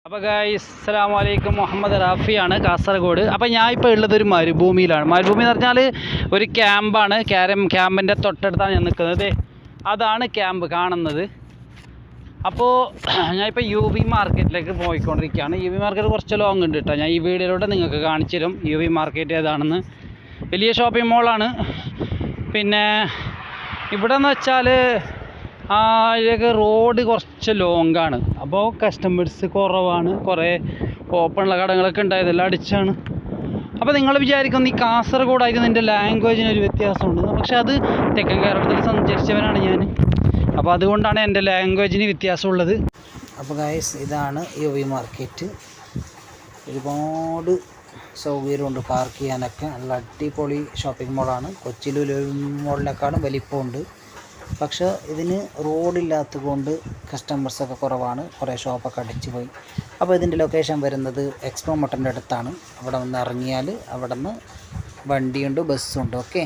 അപ്പോൾ ഗൈസ് അസ്സലാമു അലൈക്കും. മുഹമ്മദ് റാഫിയാണ്, കാസർഗോഡ്. അപ്പോൾ ഞാൻ ഇപ്പോൾ ഉള്ളത് ഒരു മരുഭൂമിയിലാണ്. മരുഭൂമി എന്ന് പറഞ്ഞാൽ ഒരു ക്യാമ്പാണ്. ക്യാമ്പിൻ്റെ തൊട്ടടുത്താണ് ഞാൻ നിൽക്കുന്നത്. അതാണ് ക്യാമ്പ് കാണുന്നത്. അപ്പോൾ ഞാനിപ്പോൾ UB മാർക്കറ്റിലേക്ക് പോയിക്കൊണ്ടിരിക്കുകയാണ്. UB മാർക്കറ്റ് കുറച്ച് ലോങ് ഉണ്ട് കേട്ടോ. ഞാൻ ഈ വീഡിയോയിലൂടെ നിങ്ങൾക്ക് കാണിച്ചു തരും UB മാർക്കറ്റ് ഏതാണെന്ന്. വലിയ ഷോപ്പിംഗ് മോളാണ്. പിന്നെ ഇവിടെ എന്ന് വെച്ചാൽ ഇതിലേക്ക് റോഡ് കുറച്ച് ലോങ്ങാണ്. അപ്പോൾ കസ്റ്റമേഴ്സ് കുറവാണ്. കുറേ ഓപ്പണുള്ള കടകളൊക്കെ ഉണ്ടായതെല്ലാം അടിച്ചാണ്. അപ്പോൾ നിങ്ങൾ വിചാരിക്കും ഈ കാസർഗോഡായിട്ട് എൻ്റെ ലാംഗ്വേജിനൊരു വ്യത്യാസമുണ്ട്. പക്ഷേ അത് തെക്കൻ കേരളത്തിൽ സഞ്ചരിച്ചവനാണ് ഞാൻ. അപ്പോൾ അതുകൊണ്ടാണ് എൻ്റെ ലാംഗ്വേജിന് വ്യത്യാസമുള്ളത്. അപ്പോൾ ഗൈസ് ഇതാണ് UB മാർക്കറ്റ്. ഒരുപാട് സൗകര്യമുണ്ട് പാർക്ക് ചെയ്യാനൊക്കെ. നല്ല അടിപൊളി ഷോപ്പിംഗ് മോളാണ്. കൊച്ചി ലുലു മോളിനേക്കാളും വലിപ്പമുണ്ട്. പക്ഷേ ഇതിന് റോഡില്ലാത്തത് കൊണ്ട് കസ്റ്റമേഴ്സൊക്കെ കുറവാണ്. കുറേ ഷോപ്പൊക്കെ അടിച്ചു പോയി. അപ്പോൾ ഇതിൻ്റെ ലൊക്കേഷൻ വരുന്നത് എക്സ്പോ മട്ടൻ്റെ അടുത്താണ്. അവിടെ നിന്ന് ഇറങ്ങിയാൽ അവിടെ നിന്ന് വണ്ടിയുണ്ട്, ബസ്സുണ്ട്. ഓക്കെ.